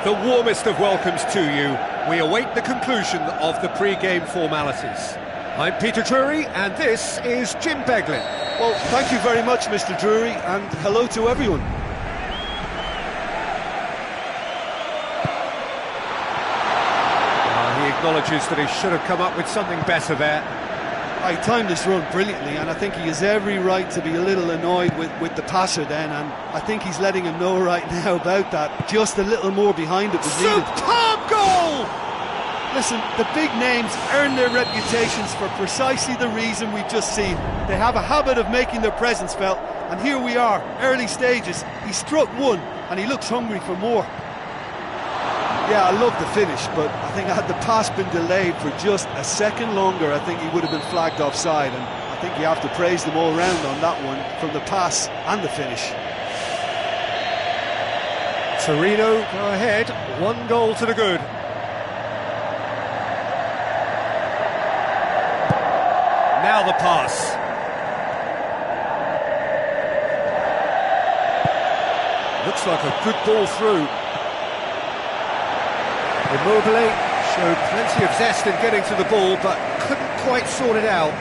The warmest of welcomes to you. We await the conclusion of the pre-game formalities. I'm Peter Drury, and this is Jim Beglin. Well, thank you very much, Mr. Drury, and hello to everyone. He acknowledges that he should have come up with something better there. I timed this run brilliantly, and I think he has every right to be a little annoyed with the passer then, and I think he's letting him know right now about that. Just a little more behind it was needed. Superb goal! Listen, the big names earn their reputations for precisely the reason we've just seen. They have a habit of making their presence felt, and here we are, early stages. He struck one, and he looks hungry for more. Yeah, I love the finish, but I think had the pass been delayed for just a second longer, I think he would have been flagged offside, and I think you have to praise them all round on that one, from the pass and the finish. Torino go ahead, 1 goal to the good. Now the pass. Looks like a good ball through. Immobile showed plenty of zest in getting to the ball, but couldn't quite sort it out.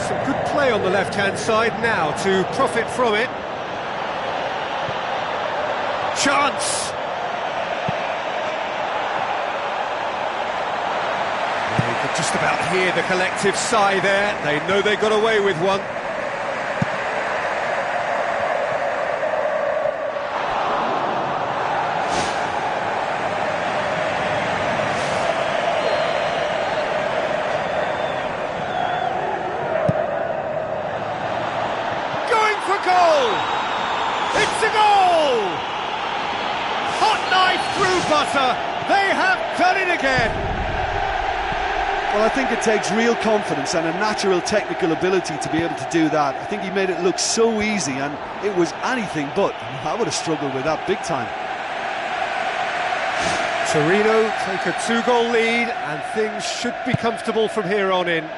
Some good play on the left-hand side now to profit from it. Chance! You could just about hear the collective sigh there. They know they got away with one. Goal! It's a goal! Hot knife through butter. They have done it again. Well, I think it takes real confidence and a natural technical ability to be able to do that. I think he made it look so easy, and it was anything but. I would have struggled with that big time. Torino take a 2-goal lead, and things should be comfortable from here on in.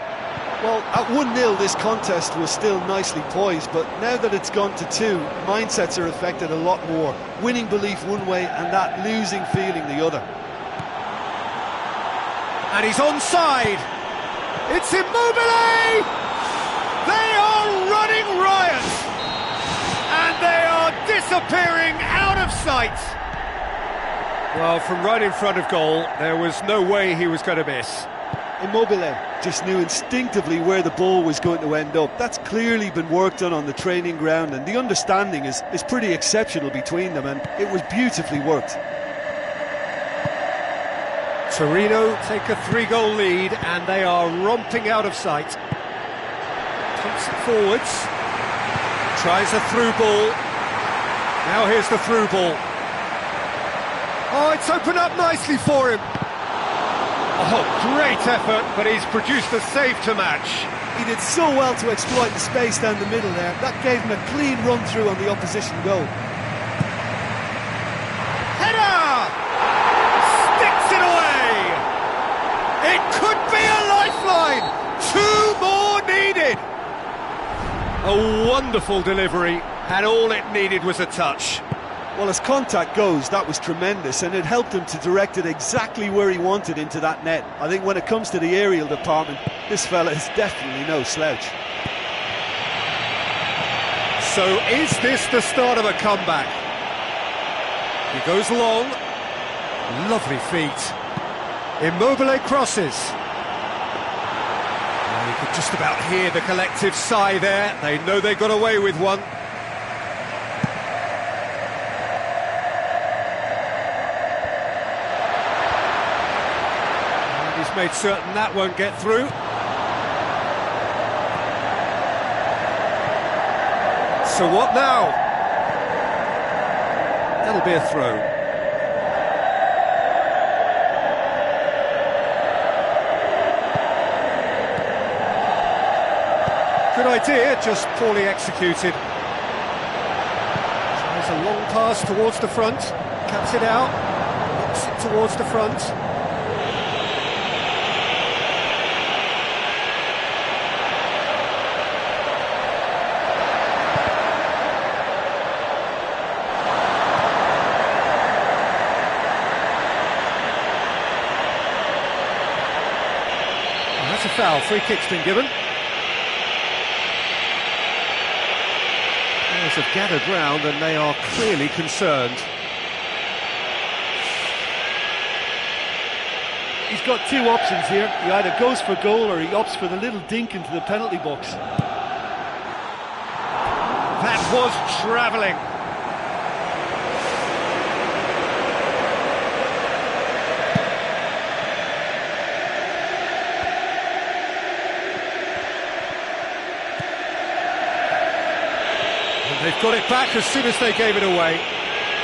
Well, at 1-0 this contest was still nicely poised, but now that it's gone to 2, mindsets are affected a lot more. Winning belief one way and that losing feeling the other. And he's onside. It's Immobile! They are running riot! And they are disappearing out of sight! Well, from right in front of goal, there was no way he was going to miss. Immobile just knew instinctively where the ball was going to end up. That's clearly been worked on the training ground, and the understanding is pretty exceptional between them, and it was beautifully worked. Torino take a 3-goal lead, and they are romping out of sight. Pumps it forwards. Tries a through ball. Now here's the through ball. Oh, it's opened up nicely for him. Oh, great effort, but he's produced a save to match. He did so well to exploit the space down the middle there. That gave him a clean run-through on the opposition goal. Header! Sticks it away! It could be a lifeline! 2 more needed! A wonderful delivery, and all it needed was a touch. Well, as contact goes, that was tremendous, and it helped him to direct it exactly where he wanted into that net. I think when it comes to the aerial department, this fella is definitely no slouch. So is this the start of a comeback? He goes long. Lovely feet. Immobile crosses. Well, you could just about hear the collective sigh there. They know they got away with one. He's made certain that won't get through. So what now? That'll be a throw. Good idea, just poorly executed. Tries a long pass towards the front, cuts it out, knocks it towards the front. foul. Free kick's been given. Players have gathered round and they are clearly concerned. He's got two options here. He either goes for goal or he opts for the little dink into the penalty box. That was travelling. And they've got it back as soon as they gave it away.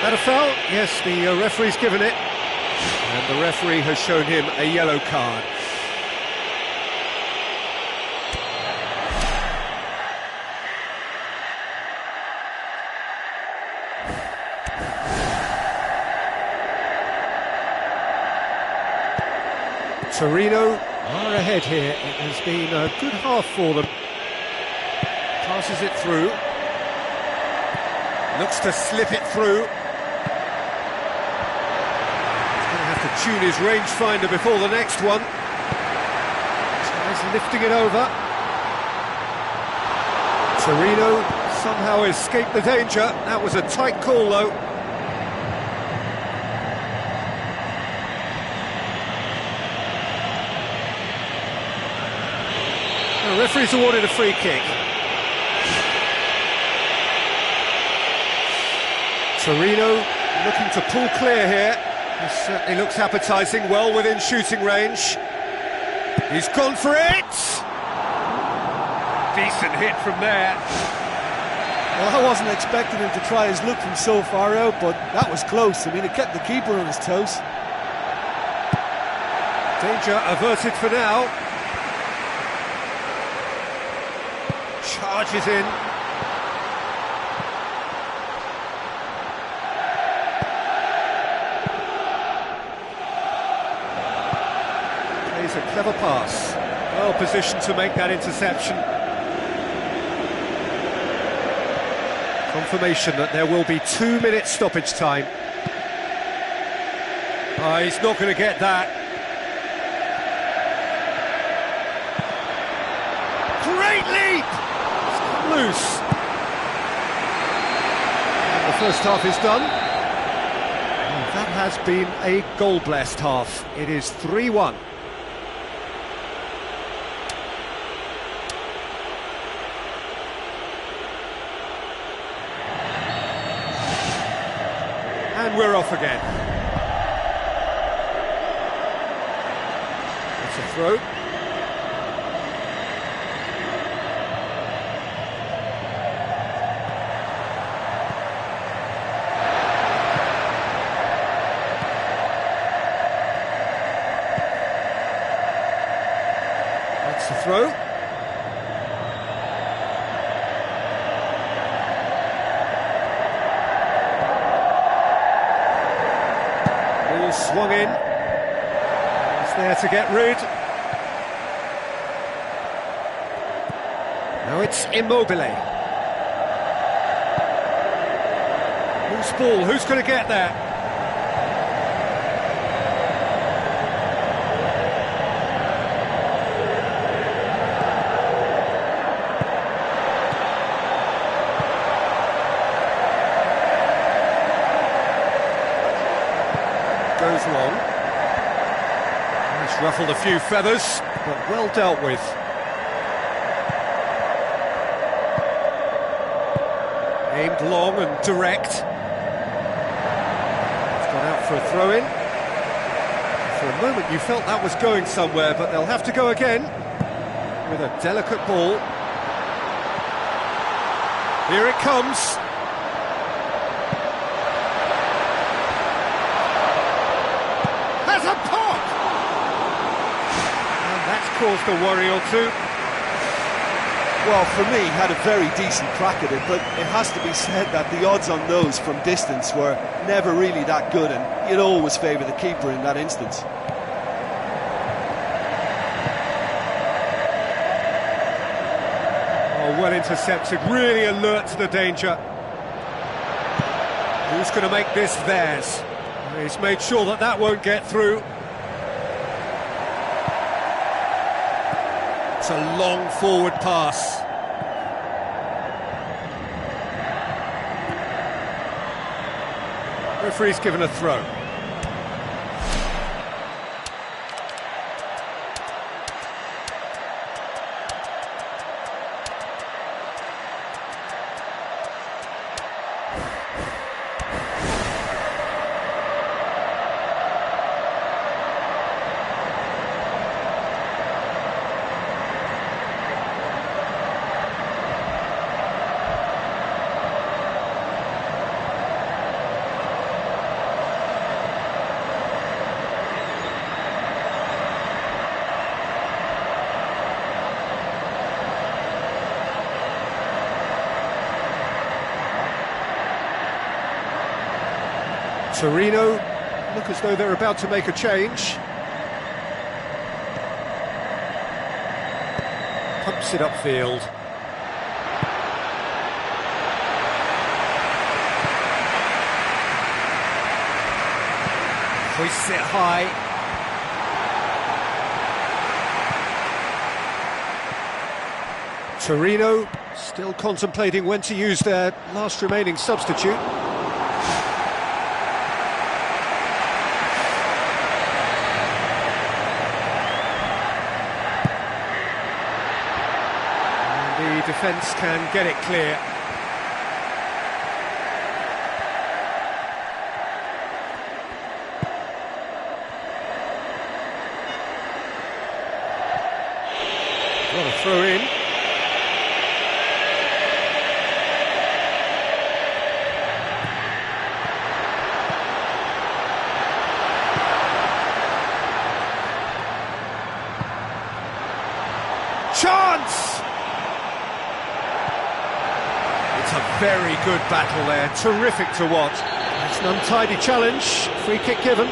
That a foul? Yes, the referee's given it. And the referee has shown him a yellow card. Torino are ahead here. It has been a good half for them. Passes it through. Looks to slip it through. To tune his rangefinder before the next one. Tries lifting it over. Torino somehow escaped the danger. That was a tight call though. The referee's awarded a free kick. Torino looking to pull clear here. This certainly looks appetising, well within shooting range. He's gone for it! Decent hit from there. Well, I wasn't expecting him to try his luck from so far out, but that was close. I mean, it kept the keeper on his toes. Danger averted for now. Charges in. A clever pass, well positioned to make that interception. Confirmation that there will be 2 minutes stoppage time. He's not going to get that. Great leap! It's come loose. And the first half is done. And that has been a goal-blessed half. It is 3-1. And we're off again. It's a throw. That's the throw. Swung in. He's there to get rid. Now it's Immobile. Loose ball, who's going to get that? Goes long. He's ruffled a few feathers, but well dealt with. Aimed long and direct. It's gone out for a throw-in. For a moment you felt that was going somewhere, but they'll have to go again with a delicate ball. Here it comes. Caused a worry or two. Well, for me, had a very decent crack at it, but it has to be said that the odds on those from distance were never really that good, and you'd always favour the keeper in that instance. Oh, well intercepted, really alert to the danger. Who's going to make this theirs? He's made sure that that won't get through. It's a long forward pass. Referee's given a throw. Torino look as though they're about to make a change. Pumps it upfield. Hoists it high. Torino still contemplating when to use their last remaining substitute. The defence can get it clear. What a throw in. Chance! It's a very good battle there, terrific to watch. It's an untidy challenge, free kick given.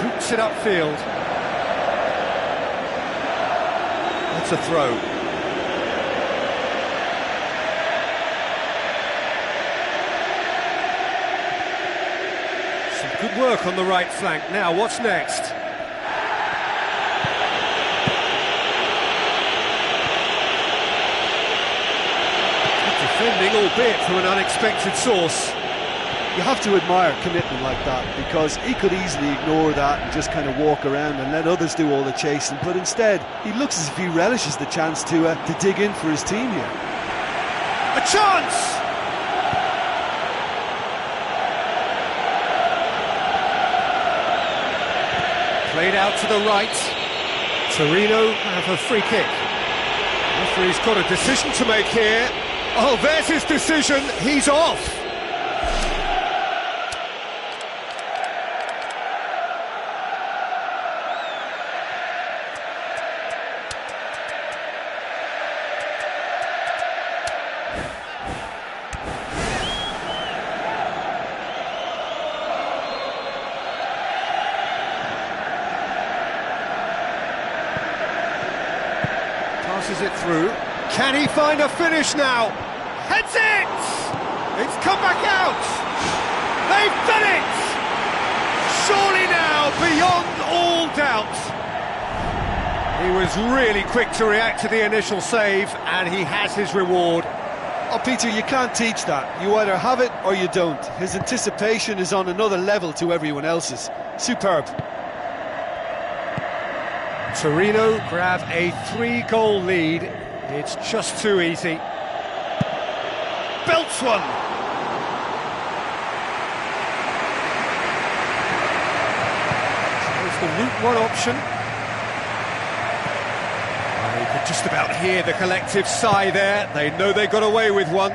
Boots it upfield. That's a throw. Good work on the right flank. Now, what's next? Good defending, albeit from an unexpected source. You have to admire commitment like that, because he could easily ignore that and just kind of walk around and let others do all the chasing, but instead he looks as if he relishes the chance to dig in for his team here. A chance! Played out to the right. Torino have a free kick. Referee's got a decision to make here. Oh, there's his decision. He's off. Passes it through. Can he find a finish now? Heads it! It's come back out! They've done it! Surely now, beyond all doubt. He was really quick to react to the initial save, and he has his reward. Oh, Peter, you can't teach that. You either have it or you don't. His anticipation is on another level to everyone else's. Superb. Torino grab a 3-goal lead. It's just too easy. Belts one. There's the route one option. You could just about hear the collective sigh there. They know they got away with one.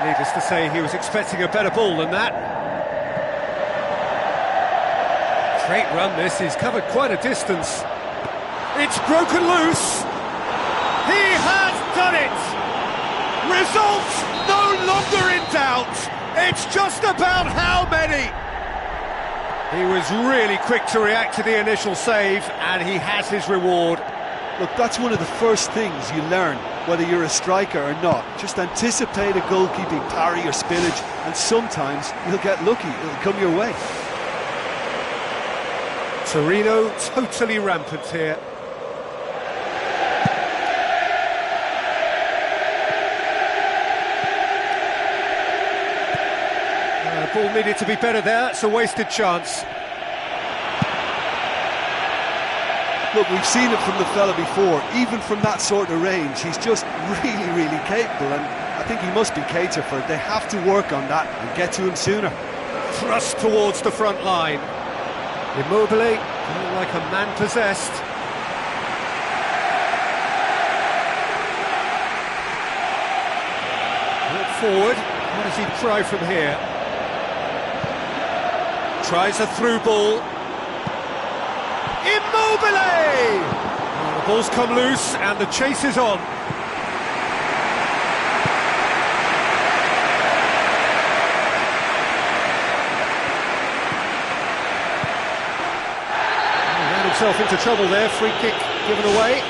Needless to say, he was expecting a better ball than that. Great run this, he's covered quite a distance. It's broken loose. He has done it! Results no longer in doubt. It's just about how many? He was really quick to react to the initial save, and he has his reward. Look, that's one of the first things you learn, whether you're a striker or not. Just anticipate a goalkeeping parry or spillage, and sometimes you'll get lucky, it'll come your way. Torino totally rampant here. Ball needed to be better there, it's a wasted chance. Look, we've seen it from the fella before, even from that sort of range, he's just really capable, and I think he must be catered for it. They have to work on that and get to him sooner. Thrust towards the front line. Immobile, going like a man possessed. Brought forward, what does he try from here? Tries a through ball. Immobile! The ball's come loose and the chase is on. He ran himself into trouble there, free kick given away.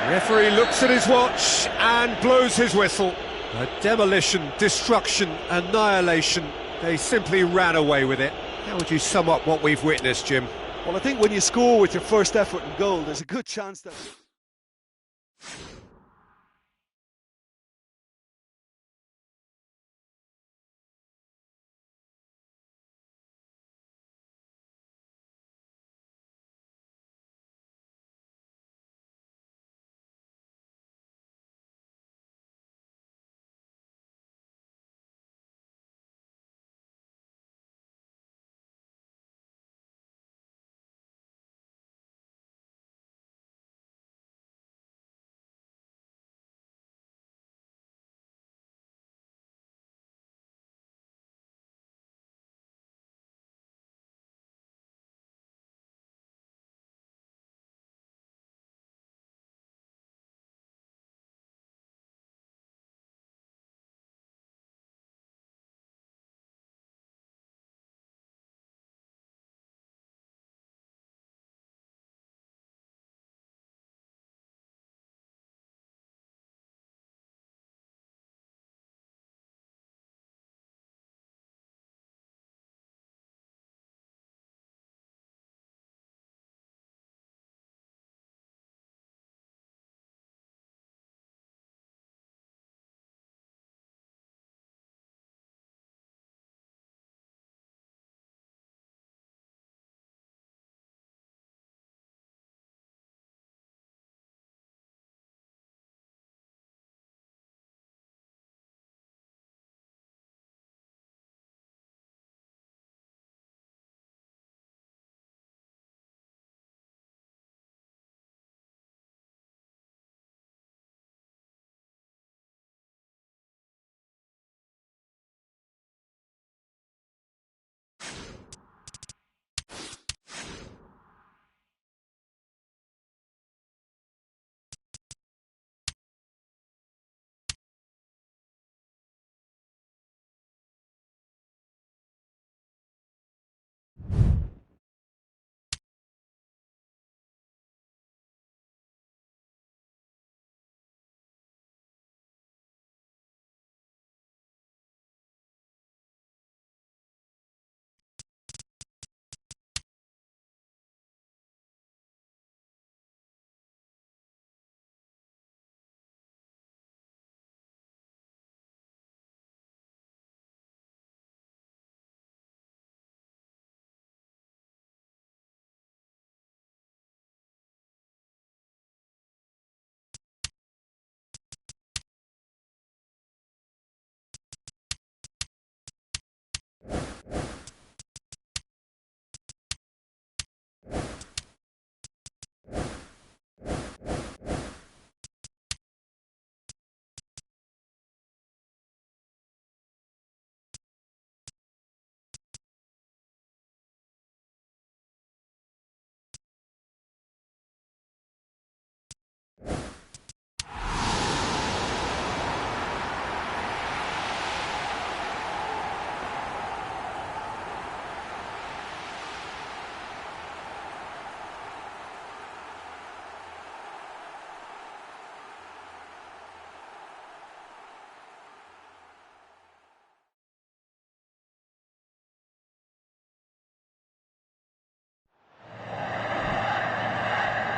Referee looks at his watch and blows his whistle. A demolition, destruction, annihilation. They simply ran away with it. How would you sum up what we've witnessed, Jim? Well, I think when you score with your first effort and goal, there's a good chance that...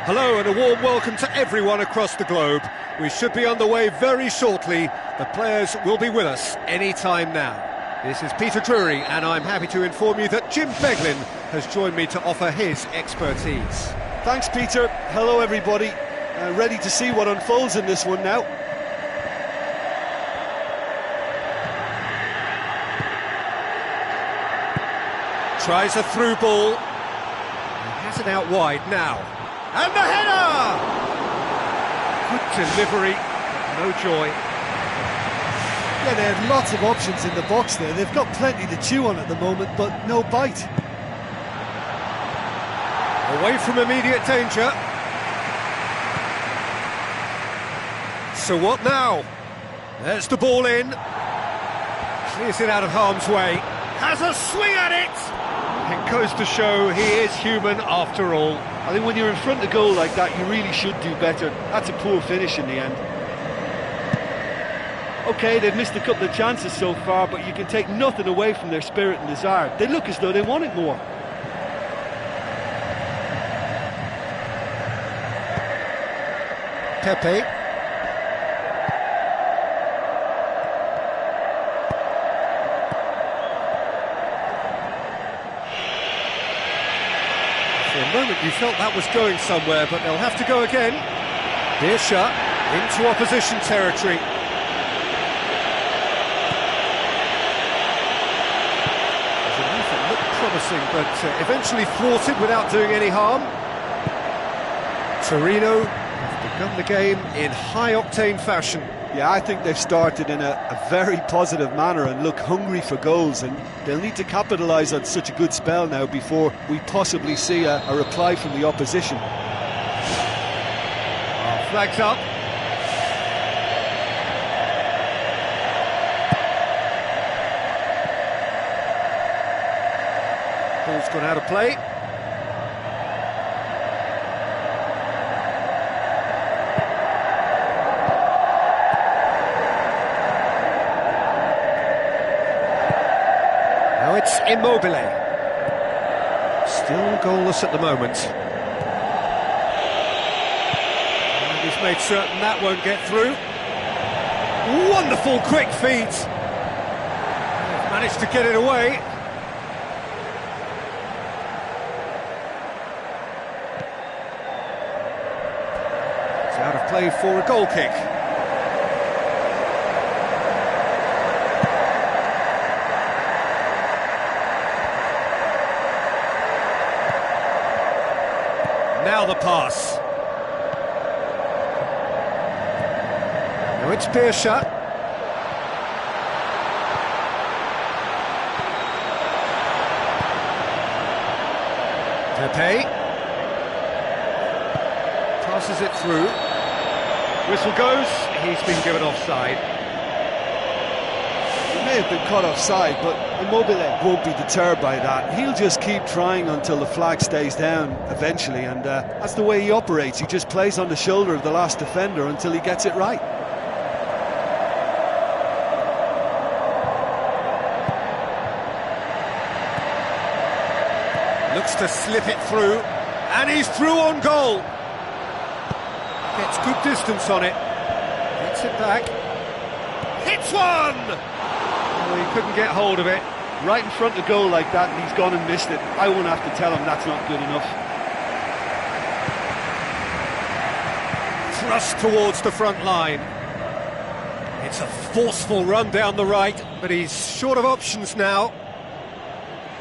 Hello and a warm welcome to everyone across the globe. We should be on the way very shortly. The players will be with us any time now. This is Peter Drury, and I'm happy to inform you that Jim Beglin has joined me to offer his expertise. Thanks, Peter. Hello, everybody. Ready to see what unfolds in this one now. Tries a through ball. He has it out wide now. And the header! Good delivery, but no joy. Yeah, they had lots of options in the box there. They've got plenty to chew on at the moment, but no bite. Away from immediate danger. So what now? There's the ball in. Clears it out of harm's way. Has a swing at it! It goes to show he is human after all. I think when you're in front of goal like that, you really should do better. That's a poor finish in the end. OK, they've missed a couple of chances so far, but you can take nothing away from their spirit and desire. They look as though they want it more. Pepe. For a moment you felt that was going somewhere, but they'll have to go again. Beershot into opposition territory. There's an effort looked promising, but eventually thwarted without doing any harm. Torino have begun the game in high-octane fashion. Yeah, I think they've started in a very positive manner and look hungry for goals, and they'll need to capitalise on such a good spell now before we possibly see a reply from the opposition. Flags up. Ball's gone out of play. Now it's Immobile. Still goalless at the moment. And he's made certain that won't get through. Wonderful quick feet. They've managed to get it away. It's out of play for a goal kick. Now the pass. Now it's Beershot. Pepe. Passes it through. Whistle goes. He's been given offside. He may have been caught offside, but Immobile won't be deterred by that. He'll just keep trying until the flag stays down eventually, and that's the way he operates. He just plays on the shoulder of the last defender until he gets it right. Looks to slip it through, and he's through on goal. Gets good distance on it. Gets it back. Hits one! Oh, he couldn't get hold of it. Right in front of goal like that, and he's gone and missed it. I won't have to tell him that's not good enough. Thrust towards the front line. It's a forceful run down the right, but he's short of options now.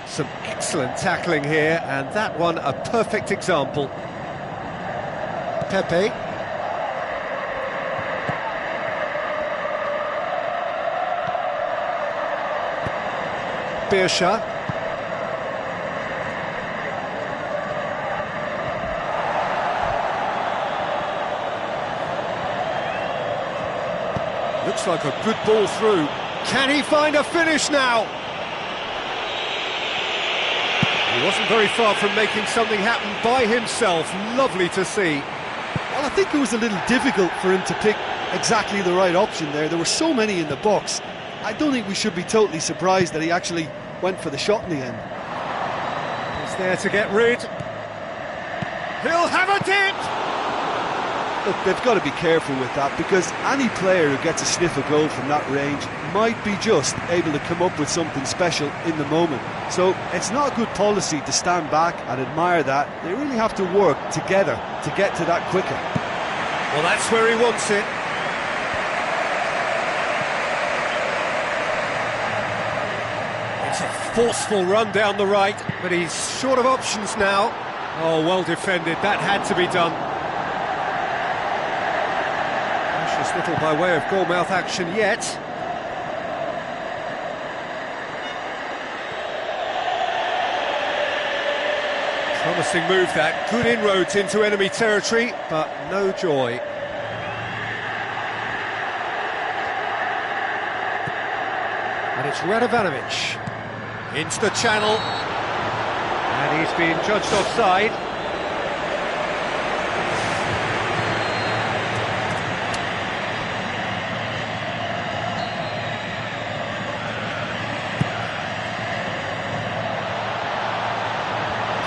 Some excellent tackling here, and that one a perfect example. Pepe. Beershot. Looks like a good ball through. Can he find a finish now? He wasn't very far from making something happen by himself. Lovely to see. Well, I think it was a little difficult for him to pick exactly the right option there. There were so many in the box. I don't think we should be totally surprised that he actually went for the shot in the end. He's there to get rid. He'll have a dip! Look, they've got to be careful with that, because any player who gets a sniff of goal from that range might be just able to come up with something special in the moment. So it's not a good policy to stand back and admire that. They really have to work together to get to that quicker. Well, that's where he wants it. It's a forceful run down the right, but he's short of options now. Oh, well defended. That had to be done. Precious little by way of goalmouth action yet. Promising move that. Good inroads into enemy territory, but no joy. And it's Radovanovic into the channel, and he's been judged offside.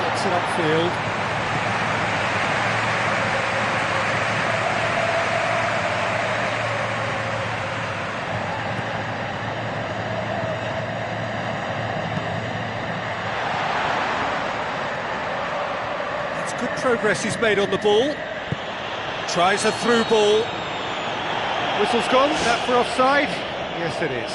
Gets it upfield. Good progress he's made on the ball. Tries a through ball. Whistle's gone. Is that for offside? Yes, it is.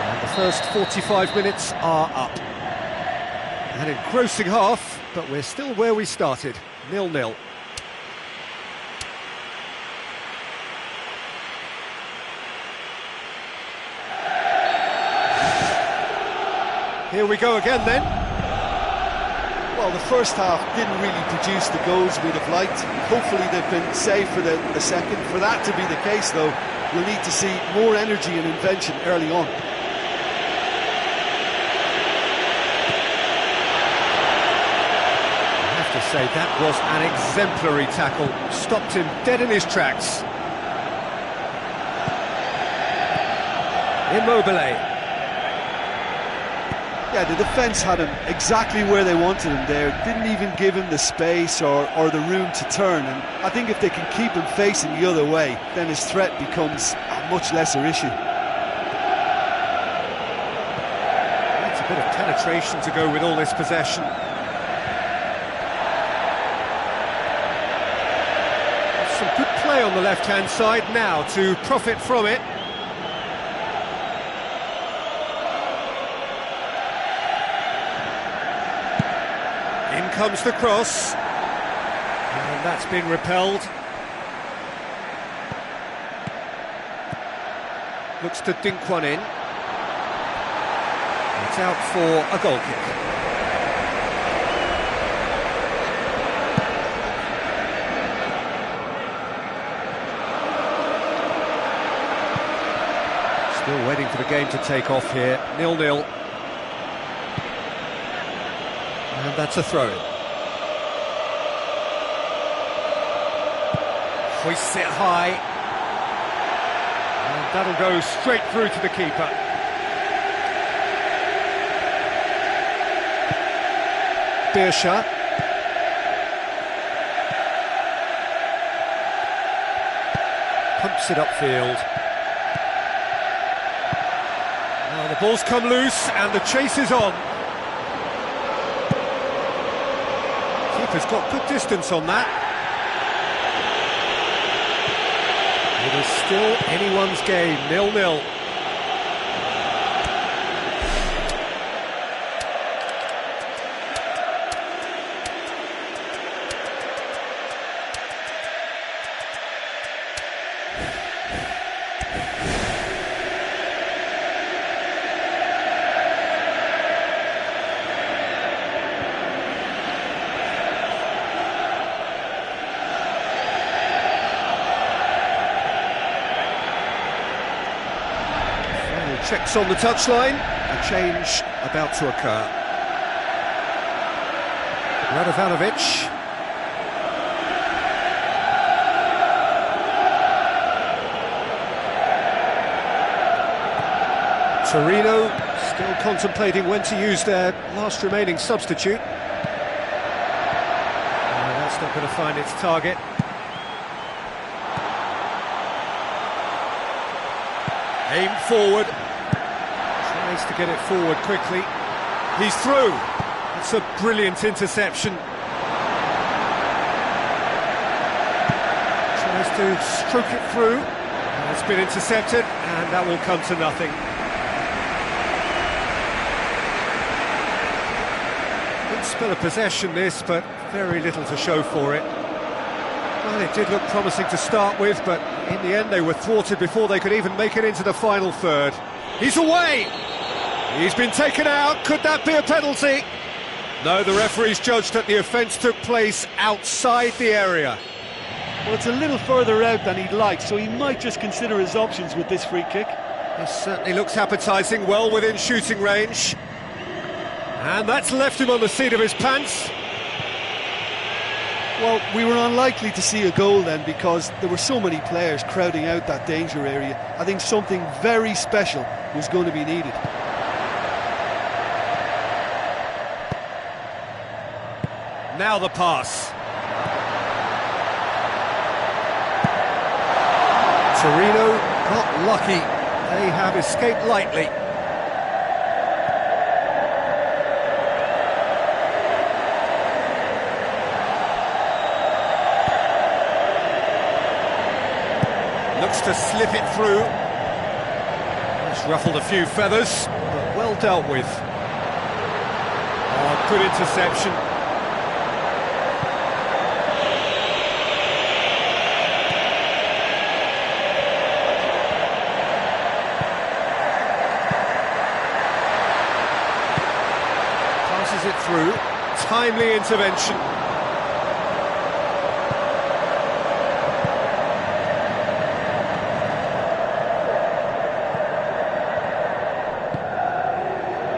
And the first 45 minutes are up. An engrossing half, but we're still where we started, 0-0. Here we go again then. Well, the first half didn't really produce the goals we'd have liked. Hopefully they've been saved for the second. For that to be the case, though, we'll need to see more energy and invention early on. To say that was an exemplary tackle, stopped him dead in his tracks. Immobile. Yeah, the defence had him exactly where they wanted him there, didn't even give him the space or the room to turn, and I think if they can keep him facing the other way, then his threat becomes a much lesser issue. That's a bit of penetration to go with all this possession. Some good play on the left-hand side now to profit from it. In comes the cross, and that's been repelled. Looks to dink one in. It's out for a goal kick. Still waiting for the game to take off here, 0-0. And that's a throw-in. Hoists it high. And that'll go straight through to the keeper. Beersha. Pumps it upfield. Now the ball's come loose and the chase is on. Keeper's got good distance on that. It is still anyone's game, 0-0. Checks on the touchline, a change about to occur. Radovanovic. Torino still contemplating when to use their last remaining substitute. That's not going to find its target. Aim forward. Tries to get it forward quickly. He's through. It's a brilliant interception. Tries to stroke it through. It's been intercepted, and that will come to nothing. Good spell of possession this, but very little to show for it. Well, it did look promising to start with, but in the end they were thwarted before they could even make it into the final third. He's away! He's been taken out. Could that be a penalty? No, the referee's judged that the offence took place outside the area. Well, it's a little further out than he'd like, so he might just consider his options with this free kick. This certainly looks appetising, well within shooting range. And that's left him on the seat of his pants. Well, we were unlikely to see a goal then because there were so many players crowding out that danger area. I think something very special was going to be needed. Now the pass. Torino got lucky. They have escaped lightly. Looks to slip it through. It's ruffled a few feathers, but well dealt with. Oh, good interception. Passes it through. Timely intervention.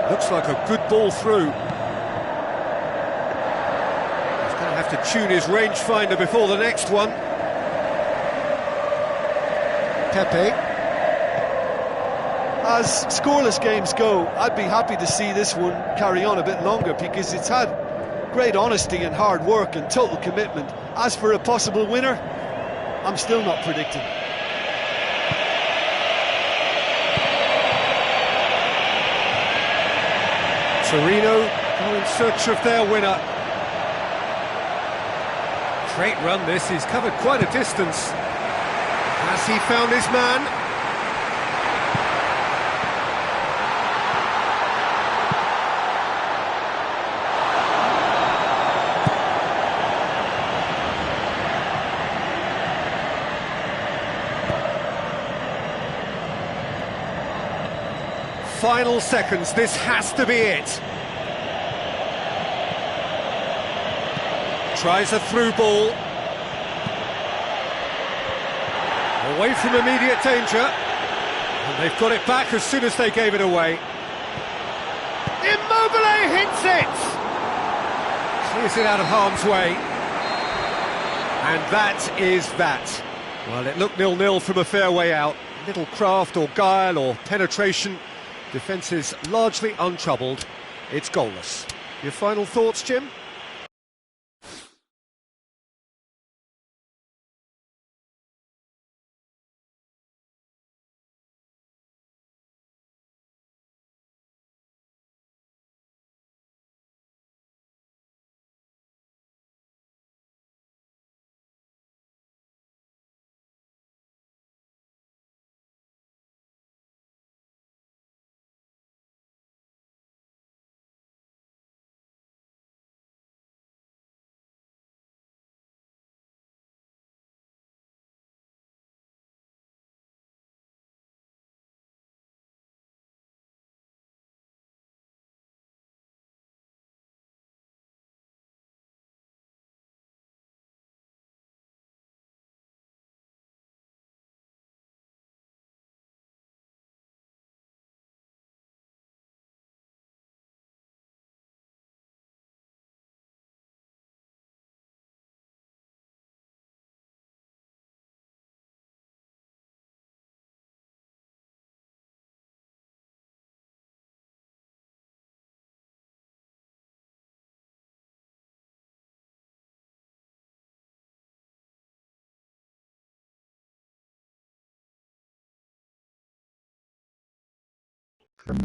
Looks like a good ball through. He's going to have to tune his rangefinder before the next one. Pepe. As scoreless games go, I'd be happy to see this one carry on a bit longer because it's had great honesty and hard work and total commitment. As for a possible winner, I'm still not predicting. Torino go in search of their winner. Great run this, he's covered quite a distance. Has he found his man? Final seconds, this has to be it. Tries a through ball. Away from immediate danger. And they've got it back as soon as they gave it away. Immobile hits it! Clears it out of harm's way. And that is that. Well, it looked 0-0 from a fair way out. Little craft or guile or penetration. Defence is largely untroubled. It's goalless. Your final thoughts, Jim?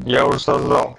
Я уже создал.